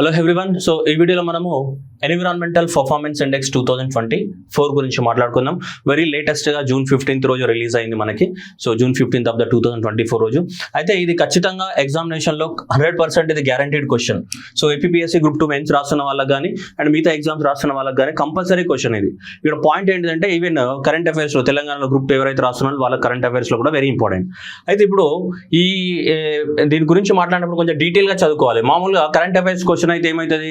Hello everyone. So ఈ వీడియోలో మనము ఎన్విరాన్మెంటల్ పర్ఫార్మెన్స్ ఇండెక్స్ 2024 గురించి మాట్లాడుకుందాం. వెరీ లేటెస్ట్గా June 15th రోజు రిలీజ్ అయింది మనకి. So June 15th of the 2024 రోజు. అయితే ఇది ఖచ్చితంగా ఎగ్జామినేషన్లో 100% ఇది guaranteed question. So APSC group 2 mains రాస్తున్న వాళ్ళకి కానీ అండ్ మిగతా ఎగ్జామ్స్ రాస్తున్న వాళ్ళకి కానీ కంపల్సరీ క్వశ్చన్ ఇది. ఇక్కడ పాయింట్ ఏంటంటే ఈవెన్ కరెంట్ అఫైర్స్లో తెలంగాణలో గ్రూప్ 2 ఎవరైతే రాస్తున్నారో వాళ్ళ కరెంట్ అఫైర్స్లో కూడా వెరీ ఇంపార్టెంట్. అయితే ఇప్పుడు ఈ దీని గురించి మాట్లాడినప్పుడు కొంచెం డీటెయిల్గా చదువుకోవాలి. మామూలుగా కరెంట్ అఫైర్స్ క్వశ్చన్ అయితే ఏమవుతుంది,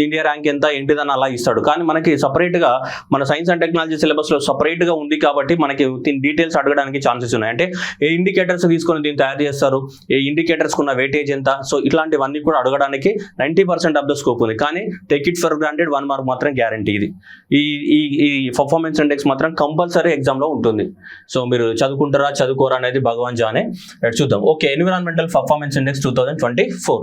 ఇండియా ర్యాంక్ ఎంత ఏంటిదని అలా ఇస్తాడు. కానీ మనకి సపరేట్గా మన సైన్స్ అండ్ టెక్నాలజీ సిలబస్లో సపరేట్గా ఉంది కాబట్టి మనకి దీని డీటెయిల్స్ అడగడానికి ఛాన్సెస్ ఉన్నాయి. అంటే ఏ ఇండికేటర్స్ తీసుకొని దీన్ని తయారు చేస్తారు, ఏ ఇండికేటర్స్కి ఉన్న వెయిటేజ్ ఎంత, సో ఇట్లాంటివన్నీ కూడా అడగడానికి 90% ఆఫ్ ద స్కోప్ ఉంది. కానీ take it for granted 1 mark మాత్రం గ్యారంటీ. ఇది ఈ పర్ఫార్మెన్స్ ఇండెక్స్ మాత్రం కంపల్సరీ ఎగ్జామ్లో ఉంటుంది. సో మీరు చదువుకుంటారా చదువుకోరా అనేది భగవాన్ జానే. చూద్దాం. Okay, environmental performance index 2024.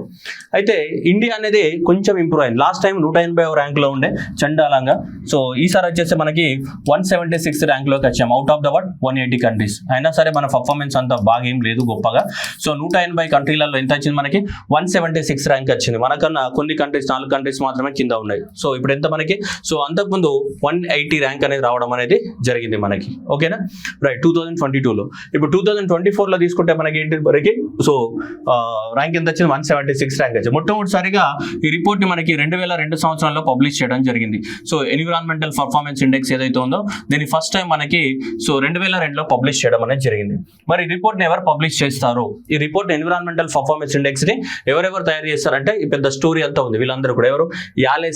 అయితే ఇండియా అనేది కొంచెం ఇంప్రూవ్ అయింది. లాస్ట్ టైం 180 ర్యాంక్లో ఉండే చండాలంగా. సో ఈసారి వచ్చేసి మనకి 176 ర్యాంక్లోకి వచ్చాము అవుట్ ఆఫ్ ద 180 కంట్రీస్. అయినా సరే మన పర్ఫార్మెన్స్ అంత బాగా ఏం లేదు గొప్పగా. సో 180 కంట్రీలలో ఎంత వచ్చింది మనకి 176 ర్యాంక్ వచ్చింది. మనకన్నా కొన్ని కంట్రీస్ 4 కంట్రీస్ మాత్రమే కింద ఉన్నాయి. సో ఇప్పుడు ఎంత మనకి, సో అంతకుముందు 180 ర్యాంక్ అనేది రావడం అనేది జరిగింది మనకి. ఓకేనా, రైట్. 2022లో ఇప్పుడు 2024లో తీసుకుంటే మనకి ఏంటి మనకి, సో ర్యాంక్ ఎంత వచ్చింది 176 ర్యాంక్ వచ్చింది. మొట్టమొదటిసారిగా ఈ రిపోర్ట్ని మనకి 2002 సంవత్సరంలో పబ్లిష్ చేయడం జరిగింది. సో ఎన్విరాన్మెంటల్ పర్ఫార్మెన్స్ ఇండెక్స్ ఏదైతే ఉందో దీన్ని ఫస్ట్ టైం మనకి 2002లో పబ్లిష్ చేయడం అనేది జరిగింది. మరి ఈ రిపోర్ట్ని ఎవరు పబ్లిష్ చేస్తారు? ఈ రిపోర్ట్ ఎన్విరాన్మెంటల్ పర్ఫార్మెన్స్ ఇండెక్స్ని ఎవరెవరు తయారు చేస్తారంటే ఈ పెద్ద స్టోరీ అంతా ఉంది. వీళ్ళందరూ కూడా ఎవరు, Yale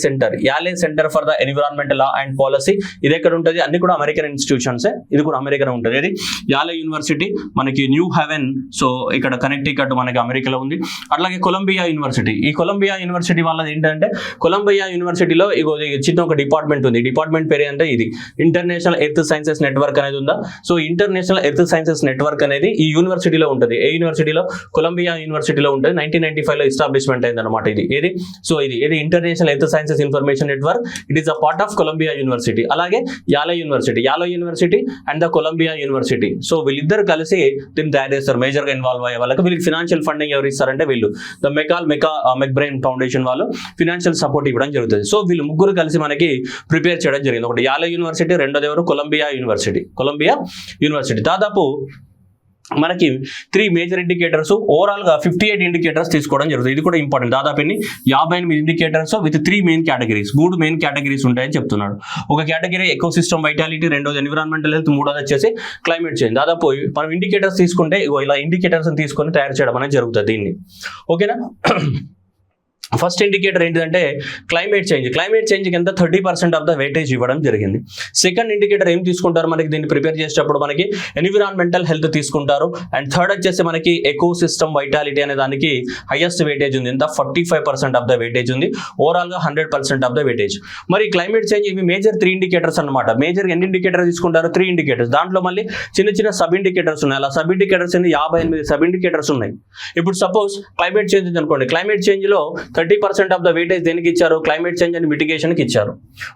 Center for the Environmental Law and Policy. ఇది ఎక్కడ ఉంటుంది, అన్ని కూడా అమెరికన్ ఇన్స్టిట్యూషన్సే. ఇది కూడా అమెరికన్ ఉంటుంది. ఇది యాలే యూనివర్సిటీ మనకి న్యూ హెవెన్, సో ఇక్కడ కనెక్టికట్ మనకి అమెరికాలో ఉంది. అట్లాగే కొలంబియా యూనివర్సిటీ. ఈ కొలంబియా యూనివర్సిటీ వాళ్ళది ఏంటంటే, కొలంబియా యూనివర్సిటీలో చిన్న ఒక డిపార్ట్మెంట్ ఉంది. డిపార్ట్మెంట్ పేరు అంటే ఇది ఇంటర్నేషనల్ ఎర్త్ సైన్సెస్ నెట్వర్క్ అనేది ఉందా. So international Earth sciences network అనేది ఈ యూనివర్సిటీలో ఉంటుంది. ఏ యూనివర్సిటీలో? కొలంబియా యూనివర్సిటీలో ఉంటుంది. 1995లో ఎస్టాబ్లిష్మెంట్ అయింది అనమాట ఇది. ఇది International Earth Sciences Information Network. It is a part of Columbia University. అలాగే Yale University and the Columbia University. So వీళ్ళిద్దరు కలిసి దీన్ని తయారు చేస్తారు. మేజర్గా ఇన్వాల్వ్ అయ్యే వాళ్ళకి వీళ్ళకి ఫినాన్షియల్ ఫండింగ్ ఎవరు ఇస్తారంటే వీళ్ళు ద మెక్బ్రెయిన్ ఫౌండేషన్ వాళ్ళు ఫినాన్షియల్ సపోర్ట్ ఇవ్వడం జరుగుతుంది. సో వీళ్ళు ముగ్గురు కలిసి మనకి ప్రిపేర్ చేయడం జరిగింది. ఒకటి యాలే యూనివర్సిటీ, రెండోది ఎవరు, కొలంబియా యూనివర్సిటీ. దాదాపు మనకి 3 మేజర్ ఇండికేటర్స్, ఓవరాల్గా 58 ఇండికేటర్స్ తీసుకోవడం జరుగుతుంది. ఇది కూడా ఇంపార్టెంట్. దాదాపు 58 indicators with 3 main categories. 3 main categories ఉంటాయని చెప్తున్నాడు. ఒక కేటగిరీ ఎకోసిస్టమ్ వైటాలిటీ, రెండోది ఎన్విరాన్మెంటల్ హెల్త్, మూడోది వచ్చేసి క్లైమేట్ చేంజ్. దాదాపు మనం ఇండికేటర్స్ తీసుకుంటే ఇలా ఇండికేటర్స్ తీసుకొని తయారు చేయడం అనేది జరుగుతుంది దీన్ని. ఓకేనా. ఫస్ట్ ఇండికేటర్ ఏంటిదంటే క్లైమేట్ చేంజ్కి ఎంత 30% ఆఫ్ ద వెయిటేజ్ ఇవ్వడం జరిగింది. సెకండ్ ఇండికేటర్ ఏం తీసుకుంటారు మనకి దీన్ని ప్రిపేర్ చేసేటప్పుడు, మనకి ఎన్విరాన్మెంటల్ హెల్త్ తీసుకుంటారు. అండ్ థర్డ్ వచ్చేసి మనకి ఎకో సిస్టమ్ వైటాలిటీ అనే దానికి హైయెస్ట్ వెయిటేజ్ ఉంది. ఎంత 45% ఆఫ్ ద వెయిటేజ్ ఉంది. ఓవరాల్గా 100% ఆఫ్ ద వెయిటేజ్. మరి క్లైమేట్ చేంజ్ ఇవి మేజర్ 3 ఇండికేటర్స్ అనమాట. మేజర్ ఎన్ని ఇండికేటర్స్ తీసుకుంటారు? 3 ఇండికేటర్స్. దాంట్లో మళ్ళీ చిన్న సబ్ ఇండికేటర్స్ ఉన్నాయి. అలా సబ్ ఇండికేటర్స్ 58 సబ్ ఇండికేటర్స్ ఉన్నాయి. ఇప్పుడు సపోజ్ క్లైమేట్ చేంజ్ అనుకోండి. క్లైమేట్ చేంజ్లో 30% ఆఫ్ ద వెయిటేజ్ దేనికి ఇచ్చారు? క్లైమేట్ చేంజ్ అని మిటిగేషన్కి ఇచ్చారు.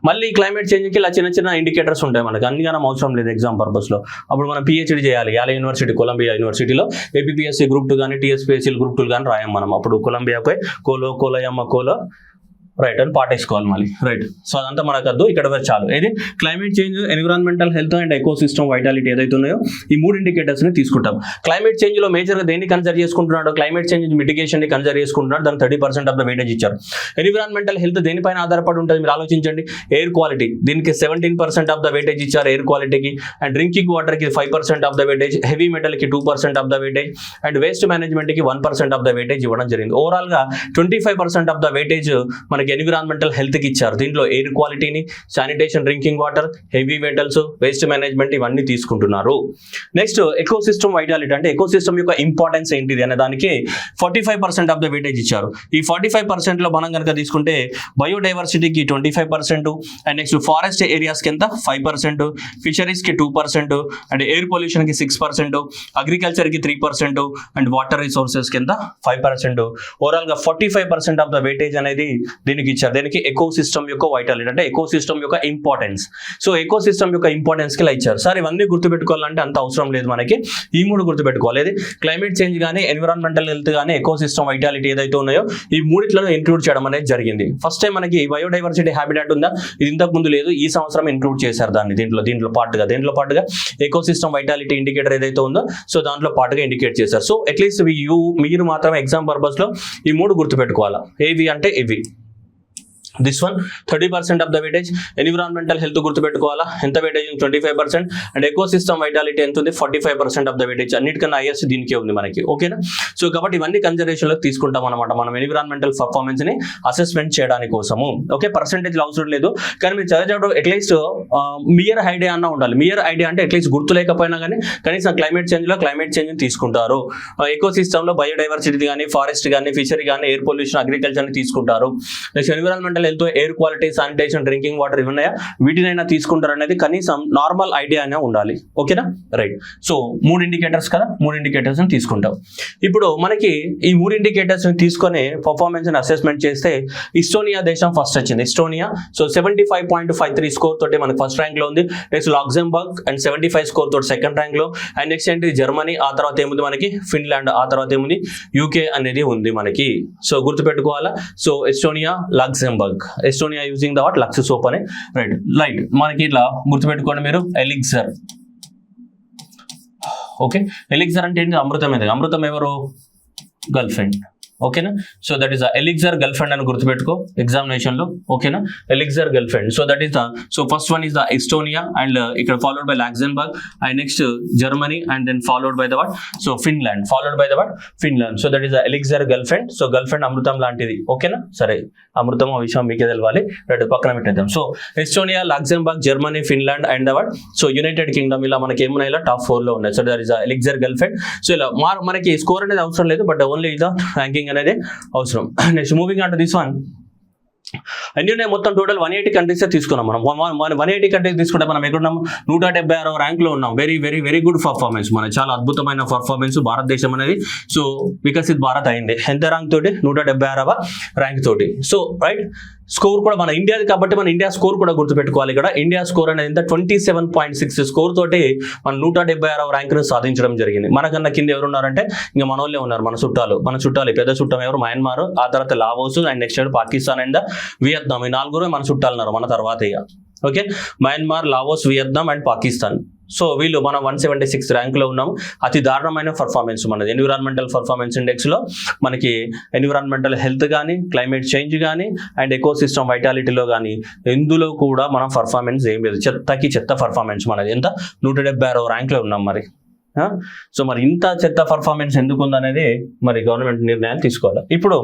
మళ్ళీ క్లైమేట్ చేంజ్కి ఇలా చిన్న ఇండికేటర్స్ ఉంటాయి మనకి. అన్నిగానం అవసరం లేదు ఎగ్జామ్ పర్పస్లో. అప్పుడు మనం పిహెచ్డి చేయాలి. యాలే యూనివర్సిటీ, కొలంబియా యూనివర్సిటీలో ఏపీఎస్సీ గ్రూప్ 2 కానీ టీఎస్పీఎస్సీ గ్రూప్ 2 కానీ రాయం మనం. అప్పుడు కొలంబియాపై కోలో రైట్ అని పాటేసుకోవాలి మళ్ళీ. రైట్. సో అదంతా మనకు వద్దు, ఇక్కడ చాలు. ఇది climate change, environmental health and ecosystem vitality ఏదైతే ఉన్నాయో ఈ 3 ఇండికేటర్స్ని తీసుకుంటాం. క్లైమేట్ చేంజ్లో మేజర్గా దేన్ని కన్సిడర్ చేసుకుంటున్నాడు? క్లైమేట్ చేంజ్ మిటిగేషన్ని కన్సిడర్ చేసుకుంటున్నాడు. దానికి 30% ఆఫ్ ద వెయిటేజ్ ఇచ్చారు. ఎన్విరాన్మెంటల్ హెల్త్ దేనిపైన ఆధారపడి ఉంటుంది మీరు ఆలోచించండి. ఎయిర్ క్వాలిటీ, దీనికి 17% ఆఫ్ ద వెయిటేజ్ ఇచ్చారు ఎయిర్ క్వాలిటీకి. అండ్ డ్రింకింగ్ వాటర్కి 5% ఆఫ్ ద వెయిటేజ్, హెవీ మెటల్కి 2% of the weightage, and waste మేనేజ్మెంట్కి 1% ఆఫ్ ద వెయిటేజ్ ఇవ్వడం జరిగింది. ఓవరాల్గా 25% ఆఫ్ ద వెయిటేజ్ మనకి ఎన్విరాన్మెంటల్ హెల్త్కి ఇచ్చారు. దీంట్లో ఎయిర్ క్వాలిటీని, sanitation, drinking water, heavy metals, waste management ఇవన్నీ తీసుకుంటున్నారు. నెక్స్ట్ ఎకో సిస్టమ్ వైటాలిటీ అంటే ఎకో సిస్టమ్ యొక్క ఇంపార్టెన్స్ ఏంటిది అనే దానికి 45% ఆఫ్ ద వెయిటేజ్ ఇచ్చారు. ఈ 45%లో మనం కనుక తీసుకుంటే బయోడైవర్సిటీకి 25%, అండ్ నెక్స్ట్ ఫారెస్ట్ ఏరియాస్కి ఎంత 5%, ఫిషరీస్కి 2%, అండ్ ఎయిర్ పొల్యూషన్కి 6%, అగ్రికల్చర్కి 3%, అండ్ వాటర్ రిసోర్సెస్కి ఎంత 5%. ఓవరాల్గా 45% ఆఫ్ ద వెయిటేజ్ అనేది దీని దీనికి ఇచ్చారు. దీనికి ఎకో సిస్టమ్ యొక్క వైటాలిటీ అంటే ఎకో సిస్టమ్ యొక్క ఇంపార్టెన్స్. సో ఎకో సిస్టమ్ యొక్క ఇంపార్టెన్స్ కి ఇలా ఇచ్చారు. సార్ ఇవన్నీ గుర్తుపెట్టుకోవాలంటే అంత అవసరం లేదు మనకి, ఈ 3 గుర్తుపెట్టుకోవాలి. ఇది క్లైమేట్ చేంజ్ కానీ, ఎన్విరాన్మెంటల్ హెల్త్ కానీ, ఎకో సిస్టమ్ వైటాలిటీ ఏదైతే ఉన్నాయో ఈ మూడిట్లను ఇంక్లూడ్ చేయడం అనేది జరిగింది. ఫస్ట్ టైం మనకి బయోడైవర్సిటీ హ్యాబిటాట్ ఉందా, ఇది ఇంతకు ముందు లేదు, ఈ సంవత్సరం ఇంక్లూడ్ చేశారు దాన్ని దీంట్లో పాటుగా ఎకో సిస్టమ్ వైటాలిటీ ఇండికేటర్ ఏదైతే ఉందో సో దాంట్లో పాటుగా ఇండికేట్ చేశారు. సో అట్లీస్ట్ మీరు మాత్రం ఎగ్జామ్ పర్పస్ లో ఈ 3 గుర్తుపెట్టుకోవాలా. ఏవి అంటే ఇవి, this one 30% of the weightage, environmental health గుర్తుపెట్టుకోవాలా, ఎంత weightage 25%, and ecosystem vitality ఎంత ఉంది 45% ఆఫ్ ద వెయిటేజ్. అన్నిటికన్నా హైయెస్ట్ దీనికే ఉంది మనకి, ఓకేనా. సో కాబట్టి ఇవన్నీ కన్సిడరేషన్ లోకి తీసుకుంటాం అనమాట మనం ఎన్విరాన్మెంటల్ పర్ఫార్మెన్స్ ని అసెస్మెంట్ చేయడానికి కోసము. ఓకే, పర్సెంటేజ్ అవసరం లేదు, కానీ మీరు చదివేటప్పుడు అట్లీస్ట్ మియర్ ఐడియా అన్న ఉండాలి. మియర్ ఐడియా అంటే అట్లీస్ట్ గుర్తు లేకపోయినా కానీ కనీసం క్లైమేట్ చేంజ్ తీసుకుంటారు, ఎకో సిస్టమ్ లో బయోడైవర్సిటీ కానీ, ఫారెస్ట్ కానీ, ఫిషరీ కానీ, ఎయిర్ పొల్యూషన్, అగ్రికల్చర్ ని తీసుకుంటారు. Next environmental health, air quality, sanitation, drinking water ఇవి ఉన్నాయా, వీటినైనా తీసుకుంటారు అనేది కనీసం నార్మల్ ఐడియా అయినా ఉండాలి, ఓకేనా. రైట్. సో 3 ఇండికేటర్స్ కదా, 3 ఇండికేటర్స్ ని తీసుకుంటాం. ఇప్పుడు మనకి ఈ 3 ఇండికేటర్స్ ని తీసుకొని పర్ఫార్మెన్స్ ని అసెస్మెంట్ చేస్తే ఇస్టోనియా దేశం ఫస్ట్ వచ్చింది. ఇస్టోనియా సో 75.53 స్కోర్ తోటి మనకి ఫస్ట్ ర్యాంక్ లో ఉంది. నెక్స్ట్ లక్సెంబర్గ్ అండ్ 75 స్కోర్ తోటి సెకండ్ ర్యాంక్ లో, అండ్ నెక్స్ట్ ఏంటి జర్మనీ, ఆ తర్వాత ఏముంది మనకి ఫిన్లాండ్, ఆ తర్వాత ఏముంది యూకే అనేది ఉంది మనకి. సో గుర్తుపెట్టుకోవాలా. So Estonia, Luxembourg, Estonia using the what Lux soap అని. రైట్ మనకి ఇట్లా గుర్తుపెట్టుకోండి మీరు. ఎలిక్సర్, ఓకే, ఎలిక్సర్ అంటే ఏంటి, అమృతం ఎవరు, గర్ల్ ఫ్రెండ్, ఓకేనా. So that is the elixir girlfriend అని గుర్తుపెట్టుకో ఎగ్జామినేషన్ లో, ఓకేనా. Elixir girlfriend. So that is the, so first one is the Estonia and ఇక్కడ followed by Luxembourg and next Germany and then followed by the what, so Finland, Finland. So that is the elixir girlfriend. So girlfriend అమృతం లాంటిది, ఓకేనా. సరే, అమృతం ఆ విషయం మీకే తెలవాలి, right, పక్కన పెట్టేద్దాం. So Estonia, Luxembourg, Germany, Finland and the what, so United Kingdom ఇలా మనకి ఏమున్నాయి, ఇలా టాప్ 4 లో ఉన్నాయి. So that is the elixir girlfriend. So ఇలా మనకి స్కోర్ అనేది అవసరం లేదు, బట్ ఓన్లీ ద ర్యాంకింగ్ అనేది అవసరం. Next moving on to this one. అన్ని మొత్తం టోటల్ 180 కంట్రీస్ తీసుకున్నాం మనం. 180 కంట్రీస్ తీసుకుంటే మనం ఎక్కడున్నాం, 176వ ర్యాంక్ లో ఉన్నాం. Very very very good performance, మన చాలా అద్భుతమైన పర్ఫార్మెన్స్ భారతదేశం అనేది. సో వికసిత్ భారత్ అయింది ఎంత ర్యాంక్ తోటి, 176వ ర్యాంక్ తోటి. సో రైట్, స్కోర్ కూడా మన ఇండియాది కాబట్టి మన ఇండియా స్కోర్ కూడా గుర్తుపెట్టుకోవాలి. ఇక్కడ ఇండియా స్కోర్ అనేది ఎంత, 27.6 స్కోర్ తోటి మన 176వ ర్యాంక్ ను సాధించడం జరిగింది. మనకన్నా కింద ఎవరు ఉన్నారంటే ఇంకా మన వాళ్ళే ఉన్నారు, మన చుట్టాలు పెద్ద చుట్టం ఎవరు, మయన్మార్, ఆ తర్వాత Laos and next Pakistan and Vietnam. ఈ 4 మన చుట్టాలు ఉన్నారు మన తర్వాత ఇక, okay. Myanmar, Laos, Vietnam and Pakistan. So వీళ్ళు మనం 176 ర్యాంక్లో ఉన్నాము. అతి దారుణమైన పర్ఫార్మెన్స్ మనది ఎన్విరాన్మెంటల్ పర్ఫార్మెన్స్ ఇండెక్స్లో. మనకి ఎన్విరాన్మెంటల్ హెల్త్ కానీ, క్లైమేట్ చేంజ్ కానీ అండ్ ఎకో సిస్టమ్ వైటాలిటీలో కానీ ఇందులో కూడా మనం పర్ఫార్మెన్స్ ఏం లేదు, చెత్త పర్ఫార్మెన్స్ మనది. ఎంత, 176వ ర్యాంక్లో ఉన్నాం మరి. సో మరి ఇంత చెత్త పర్ఫార్మెన్స్ ఎందుకు ఉందనేది మరి గవర్నమెంట్ నిర్ణయాలు తీసుకోవాలి. ఇప్పుడు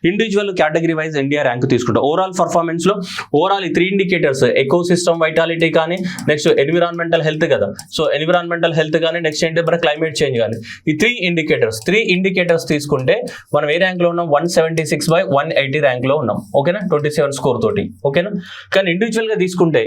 individual category wise India rank తీసుకుంటాం. ఓవరాల్ పర్ఫార్మెన్స్ లో ఓవరాల్ ఈ 3 ఇండికేటర్స్, ఎకో సిస్టమ్ వైటాలిటీ కానీ, నెక్స్ట్ ఎన్విరాన్మెంటల్ హెల్త్ కదా, సో ఎన్విరాన్మెంటల్ హెల్త్ కానీ, నెక్స్ట్ ఏంటి మన క్లైమేట్ చేంజ్ కానీ, ఈ 3 ఇండికేటర్స్ తీసుకుంటే మనం ఏ ర్యాంక్ లో ఉన్నాం, 176/180 ర్యాంక్ లో ఉన్నాం, ఓకేనా, 27 స్కోర్ తోటి, ఓకేనా. కానీ ఇండివిజువల్ గా తీసుకుంటే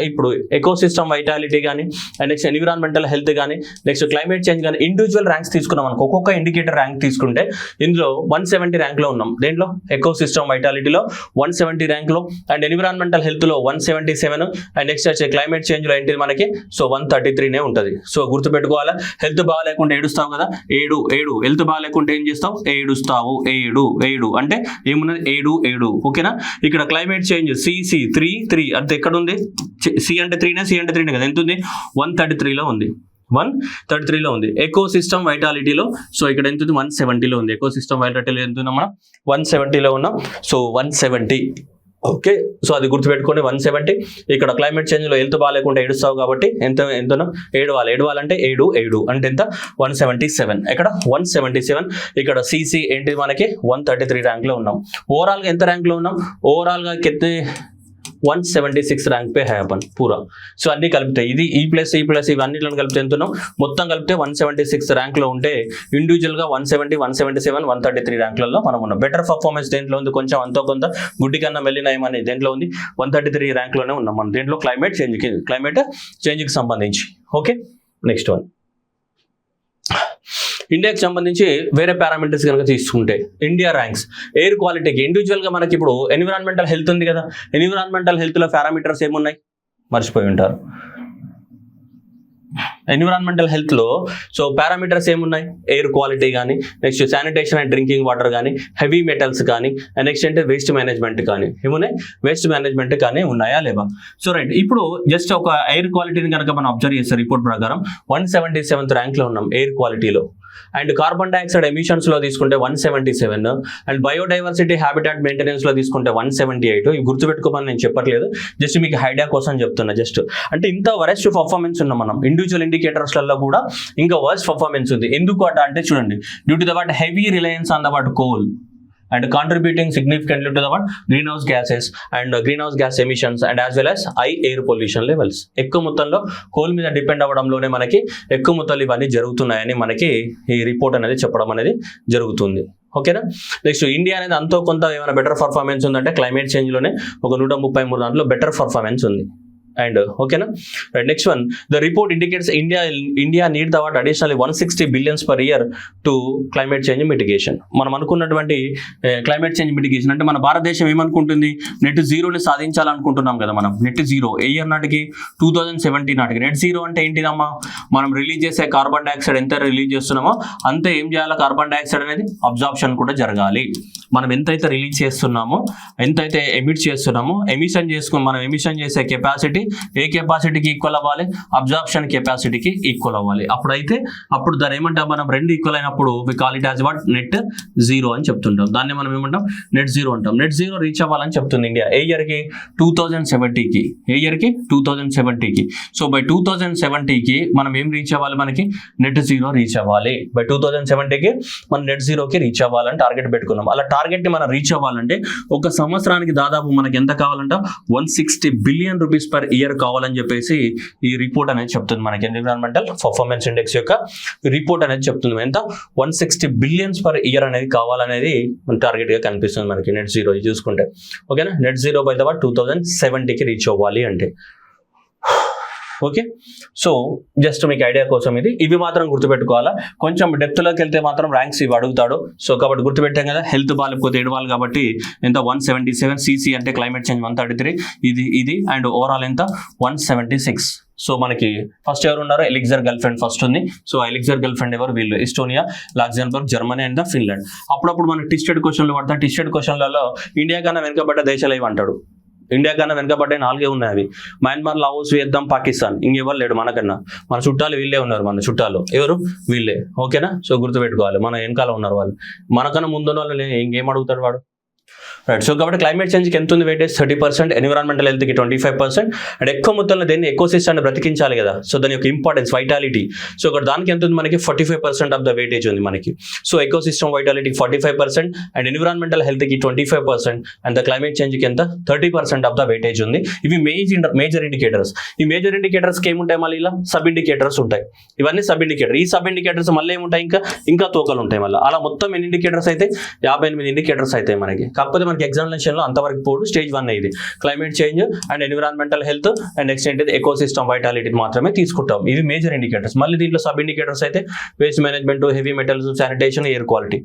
ఇప్పుడు ఎకో సిస్టమ్ వైటాలిటీ కానీ, నెక్స్ట్ ఎన్విరాన్మెంటల్ హెల్త్ కానీ, నెక్స్ట్ క్లైమేట్ చేంజ్ కానీ ఇండివిజువల్ ర్యాంక్స్ తీసుకున్నాం అనుకో, ఒక్కొక్క ఇండికేటర్ ర్యాంక్ తీసుకుంటే ఇందులో 170 ర్యాంక్ లో ఉన్నాం. దేంట్లో, ఎకో సిస్టమ్ వైటాలిటీలో 170 ర్యాంక్ లో, అండ్ ఎన్విరాన్మెంటల్ హెల్త్ లో 177, అండ్ నెక్స్ట్ వచ్చే క్లైమేట్ చేంజ్ లో ఏంటి మనకి, సో 133 ఉంటుంది. సో గుర్తుపెట్టుకోవాలా, హెల్త్ బాగాలేకుంటే ఏడుస్తావు కదా, 7 హెల్త్ బాగాలేకుంటే ఏం చేస్తావు, ఏడుస్తావు, 7 అంటే ఏమున్నది, 7 ఓకేనా. ఇక్కడ క్లైమేట్ చేంజ్ CC 3 అంటే ఎక్కడ ఉంది, C అంటే 3 కదా, ఎంత ఉంది, 133లో ఉంది, 133లో ఉంది. ఎకో సిస్టమ్ వైటాలిటీలో సో ఇక్కడ ఎంత ఉంది, 170లో ఉంది. ఎకో సిస్టమ్ వైటాలిటీలో ఎంత ఉన్నాం మనం, 170లో ఉన్నాం. So 170, okay. సో అది గుర్తుపెట్టుకోండి, 170. ఇక్కడ క్లైమేట్ చేంజ్ లో హెల్త్ బాగాలేకుండా ఏడుస్తావు కాబట్టి ఎంత ఏడవాలంటే 7 అంటే ఎంత, 177. ఇక్కడ 177. ఇక్కడ CC ఏంటి మనకి 133 ర్యాంక్ లో ఉన్నాం. ఓవరాల్ గా ఎంత ర్యాంక్ లో ఉన్నాం, ఓవరాల్ గా కితనే 176 ర్యాంక్ పే హై अपन पूरा. సో అన్ని కలిపితే ఇది ఈ ప్లస్ ఇవన్నిటిని కలిపితే ఎంత ఉన్నాం, మొత్తం కలిపితే 176 ర్యాంక్ లో ఉంటే ఇండివిజువల్ గా 170, 177, 133 ర్యాంక్లలో మనం ఉన్నాం. బెటర్ పర్ఫార్మెన్స్ దేంట్లో ఉంది, కొంచెం అంతో కొంత గుడ్డి కన్నా మెల్లినయమని దేంట్లో ఉంది, 133 ర్యాంక్ లోనే ఉన్నాం మనం. దేంట్లో, క్లైమేట్ చేంజ్ కి సంబంధించి, ఓకే. నెక్స్ట్ వన్, ఇండియాకి సంబంధించి వేరే పారామీటర్స్ కనుక తీసుకుంటే ఇండియా ర్యాంక్స్ ఎయిర్ క్వాలిటీకి ఇండివిజువల్గా మనకి ఇప్పుడు ఎన్విరాన్మెంటల్ హెల్త్ ఉంది కదా, ఎన్విరాన్మెంటల్ హెల్త్లో పారామీటర్స్ ఏమున్నాయి మర్చిపోయి ఉంటారు. ఎన్విరాన్మెంటల్ హెల్త్లో సో పారామీటర్స్ ఏమున్నాయి, ఎయిర్ క్వాలిటీ కానీ, next sanitation and drinking water కానీ, హెవీ మెటల్స్ కానీ, నెక్స్ట్ అంటే వేస్ట్ మేనేజ్మెంట్ కానీ ఏమున్నాయి, వేస్ట్ మేనేజ్మెంట్ కానీ ఉన్నాయా లేవా. సో రైట్, ఇప్పుడు జస్ట్ ఒక ఎయిర్ క్వాలిటీని కనుక మనం అబ్జర్వ్ చేస్తే రిపోర్ట్ ప్రకారం 177th ర్యాంక్లో ఉన్నాం ఎయిర్ క్వాలిటీలో. అండ్ కార్బన్ డైఆక్సైడ్ ఎమిషన్స్లో తీసుకుంటే 177, అండ్ బయోడైవర్సిటీ హ్యాబిటాట్ మెయింటెనెన్స్లో తీసుకుంటే 178. ఇవి గుర్తుపెట్టుకోమని నేను చెప్పట్లేదు, జస్ట్ మీకు ఐడియా కోసం చెప్తున్నా. జస్ట్ అంటే ఇంత వరెస్ట్ పర్ఫార్మెన్స్ ఉన్నాం మనం ఇండివిజువల్ ఇండికేటర్స్లలో కూడా ఇంకా వర్స్ట్ పర్ఫార్మెన్స్ ఉంది. ఎందుకు అట అంటే చూడండి, due to the what heavy Reliance on the what coal and contributing significantly to the what greenhouse gases and greenhouse gas emissions and as well as high air pollution levels. ఎక్కువ మొత్తంలో coal మీద depend అవ్వడంలోనే మనకి ఎక్కువ మొత్తాలు ఇవన్నీ జరుగుతున్నాయని మనకి ఈ రిపోర్ట్ అనేది చెప్పడం అనేది జరుగుతుంది. ఓకేనా. నెక్స్ట్ ఇండియా అనేది అంతో కొంత ఏమైనా బెటర్ పర్ఫార్మెన్స్ ఉందంటే క్లైమేట్ చేంజ్లోనే ఒక 133 దాంట్లో బెటర్ పర్ఫార్మెన్స్ ఉంది. అండ్ ఓకేనా. Next one, the report indicates India need the what additional 160 billions per year to climate change mitigation. మనం అనుకున్నటువంటి క్లైమేట్ చేంజ్ మిటిగేషన్ అంటే మన భారతదేశం ఏమనుకుంటుంది, నెట్ జీరోని సాధించాలనుకుంటున్నాం కదా మనం. నెట్ జీరో ఏ ఇయర్ నాటికి 2070 నాటికి. నెట్ జీరో అంటే ఏంటిదమ్మా, మనం రిలీజ్ చేసే కార్బన్ డైఆక్సైడ్ ఎంత రిలీజ్ చేస్తున్నామో అంతే ఏం చేయాలి, కార్బన్ డైఆక్సైడ్ అనేది అబ్జార్ప్షన్ కూడా జరగాలి. మనం ఎంతైతే రిలీజ్ చేస్తున్నామో, ఎంతైతే ఎమిట్ చేస్తున్నామో, మనం ఎమిషన్ చేసే కెపాసిటీ ఏ కెపాసిటీకి ఈక్వల్ అవ్వాలి, అబ్జార్ప్షన్ కెపాసిటీకి ఈక్వల్ అవ్వాలి. అప్పుడు దాన్ని ఏమంటాం మనం, రెండు ఈక్వల్ అయినప్పుడు we call it as what net zero అని చెప్తుంటాం. దాన్ని మనం ఏమంటాం, నెట్ జీరో అంటాం. నెట్ జీరో రీచ్ అవ్వాలని చెప్తుంది ఇండియా ఏ ఇయర్కి, 2070కి. ఏ ఇయర్కి, 2070కి. సో బై 2070కి మనం ఏం రీచ్ అవ్వాలి, మనకి నెట్ జీరో రీచ్ అవ్వాలి. బై 2070కి మనం నెట్ జీరోకి రీచ్ అవ్వాలని టార్గెట్ పెట్టుకున్నాం. అలా టార్గెట్ ని మనం రీచ్ అవ్వాలంటే ఒక సంవత్సరానికి దాదాపు మనకి ఎంత కావాలంట, 160 billion rupees per year కావాలని చెప్పేసి ఈ రిపోర్ట్ అనేది చెప్తుంది. మనకి ఎన్విరాన్మెంటల్ పర్ఫార్మెన్స్ ఇండెక్స్ యొక్క రిపోర్ట్ అనేది చెప్తుంది. ఎంత, 160 billions per year అనేది కావాలనేది మన టార్గెట్ గా కనిపిస్తుంది మనకి నెట్ జీరో చూసుకుంటే. ఓకేనా. Net zero by the what 2070కి రీచ్ అవ్వాలి అంటే. ఓకే. సో జస్ట్ మీకు ఐడియా కోసం ఇవి మాత్రం గుర్తుపెట్టుకోవాలా. కొంచెం డెప్త్లోకి వెళ్తే మాత్రం ర్యాంక్స్ ఇవి అడుగుతాడు. సో కాబట్టి గుర్తుపెట్టాం కదా, హెల్త్ బాగాలేకపోతే ఏడవాలి కాబట్టి ఎంత, 177. సిసి అంటే క్లైమేట్ చేంజ్ 133. ఇది అండ్ ఓవరాల్ ఎంత, 176. సో మనకి ఫస్ట్ ఎవరు ఉన్నారు, ఎలిక్సర్ గర్ల్ ఫ్రెండ్ ఫస్ట్ ఉంది. సో ఎలిక్సర్ గర్ల్ ఫ్రెండ్ ఎవరు, వీళ్ళు Estonia, Luxembourg, Germany and Finland. అప్పుడప్పుడు మనకి టిస్టెడ్ క్వశ్చన్లు పడతాయి. టిస్టెడ్ క్వశ్చన్లలో ఇండియా కన్నా వెనుకబడ్డ దేశాలు ఏమంటాడు, ఇండియా కన్నా వెనుకబడ్డ 4 ఉన్నాయి అవి, మయన్మార్, లావోస్, వియత్నాం, పాకిస్తాన్. ఇంకెవరు లేడు మనకన్నా. మన చుట్టాలు వీళ్ళే ఉన్నారు, మన చుట్టాలు ఎవరు, వీళ్ళే. ఓకేనా. సో గుర్తుపెట్టుకోవాలి, మన వెనకాల ఉన్నారు వాళ్ళు. మనకన్నా ముందున్న వాళ్ళు ఇంకేం అడుగుతాడు వాడు. రైట్. సో కాబట్టి క్లైమేట్ చేంజ్కి ఎంత ఉంది వెయిటేజ్, 30%, ఎన్విరాన్మెంటల్ హెల్త్కి 25%. అండ్ ఎక్కువ మొత్తంలో దేన్ని, ఎకోసిస్టమ్ని బ్రతికించాలి కదా. సో దాని యొక్క ఇంపార్టెన్స్, వైటాలిటీ. సో ఇక్కడ దానికి ఎంత ఉంది మనకి, 45% ఆఫ్ ద వెయిటేజ్ ఉంది మనకి. సో ఎకోసిస్టమ్ వైటాలిటీకి 45% అండ్ ఎన్విరాన్మెంటల్ హెల్త్కి 25% అండ్ ద క్లైమేట్ చేంజ్కి ఎంత, 30% ఆఫ్ ద వెయిటేజ్ ఉంది. ఇవి మేజర్ ఇండికేటర్స్. ఈ మేజర్ ఇండికేటర్స్కి ఏముంటాయి, మళ్ళీ ఇలా సబ్ ఇండికేటర్స్ ఉంటాయి. ఇవన్నీ సబ్ ఇండికేటర్. ఈ సబ్ ఇండికేటర్స్ మళ్ళీ ఏముంటాయి, ఇంకా తోకలు ఉంటాయి మళ్ళీ. అలా మొత్తం ఎన్ని ఇండికేటర్స్ అయితే, 58 ఇండికేటర్స్ అవుతాయి మనకి. కాకపోతే మనకి ఎగ్జామినేషన్లో అంతవరకు పోడు. స్టేజ్ 1 ఇది climate change and environmental health and next ఏంటిది, ఎకోసిస్టమ్ వైటాలిటీ మాత్రమే తీసుకుంటాం. ఇవి మేజర్ ఇండికేటర్స్. మళ్ళీ దీంట్లో సబ్ ఇండికేటర్స్ అయితే waste management, heavy metals, sanitation, air quality.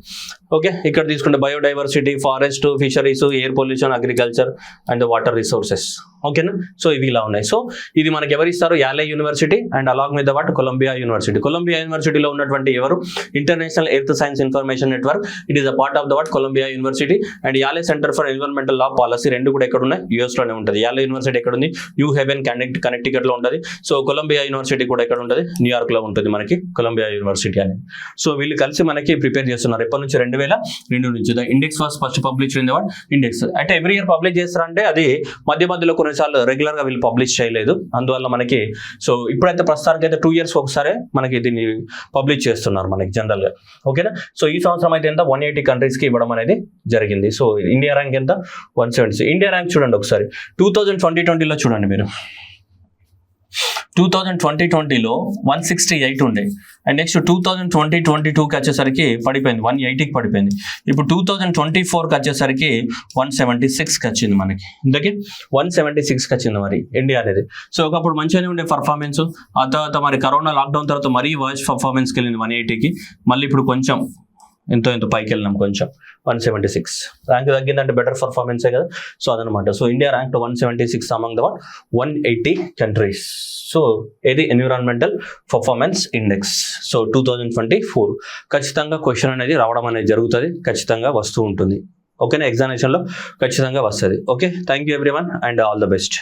Okay. ఇక్కడ తీసుకుంటే biodiversity, forest, fisheries, air pollution, agriculture and water resources. ఓకేనా. సో ఇవి ఇలా ఉన్నాయి. సో ఇది మనకి ఎవరు ఇస్తారు, Yale University and along with the what Columbia University. కొలంబియా యూనివర్సిటీలో ఉన్నటువంటి ఎవరు, International Earth Science information Network. It is a part of the what Columbia University. And Yale Center for Environmental Law Policy, రెండు కూడా ఎక్కడ ఉన్నాయి, యూఎస్ లోనే ఉంటుంది. యాలే యూనివర్సిటీ ఎక్కడ ఉంది, న్యూ హెవెన్ కనెక్టికట్ లో ఉంటుంది. సో కొలంబియా యూనివర్సిటీ కూడా ఎక్కడ ఉంటుంది, న్యూయార్క్ లో ఉంటుంది మనకి కొలంబియా యూనివర్సిటీ అని. సో వీళ్ళు కలిసి మనకి ప్రిపేర్ చేస్తున్నారు. ఎప్పటి నుంచి, 2002 నుంచి. The index was first publish in the what index. అంటే ఎవ్రీ ఇయర్ పబ్లిష్ చేస్తారంటే అది మధ్యలో కొన్నిసార్లు రెగ్యులర్ గా వీళ్ళు పబ్లిష్ చేయలేదు. అందువల్ల మనకి సో ఇప్పుడైతే ప్రస్తుతానికి అయితే 2 years ఒకసారి మనకి దీన్ని పబ్లిష్ చేస్తున్నారు మనకి జనరల్ గా. ఓకేనా. సో ఈ సంవత్సరం అయితే ఎంత, 180 countries కి ఇవ్వడం అనేది జరిగింది. సో ఇండియా ర్యాంక్ ఎంత, 170. ఇండియా ర్యాంక్ చూడండి ఒకసారి 2020లో చూడండి మీరు. 2020లో 168 ఉండే, అండ్ నెక్స్ట్ 2022కి వచ్చేసరికి పడిపోయింది 180కి పడిపోయింది. ఇప్పుడు 2024కి వచ్చేసరికి 176కి వచ్చింది మనకి. ఇంతకీ 176కి వచ్చింది మరి ఇండియా అనేది. సో ఒకప్పుడు మంచిగానే ఉండే పర్ఫార్మెన్స్, ఆ తర్వాత మరి కరోనా లాక్డౌన్ తర్వాత మరీ వర్స్ట్ పర్ఫార్మెన్స్కి వెళ్ళింది 180కి. మళ్ళీ ఇప్పుడు కొంచెం ఎంతో పైకి వెళ్ళినాం, కొంచెం 176 ర్యాంక్ తగ్గిందంటే బెటర్ పర్ఫార్మెన్సే కదా. సో అదనమాట. So India rank 176 among the 180 countries. So ఇది ఎన్విరాన్మెంటల్ పర్ఫార్మెన్స్ ఇండెక్స్. సో 2024 ఖచ్చితంగా క్వశ్చన్ అనేది రావడం అనేది జరుగుతుంది, ఖచ్చితంగా వస్తూ ఉంటుంది. ఓకేనా, ఎగ్జామినేషన్లో ఖచ్చితంగా వస్తుంది. Okay, thank you everyone and all the best.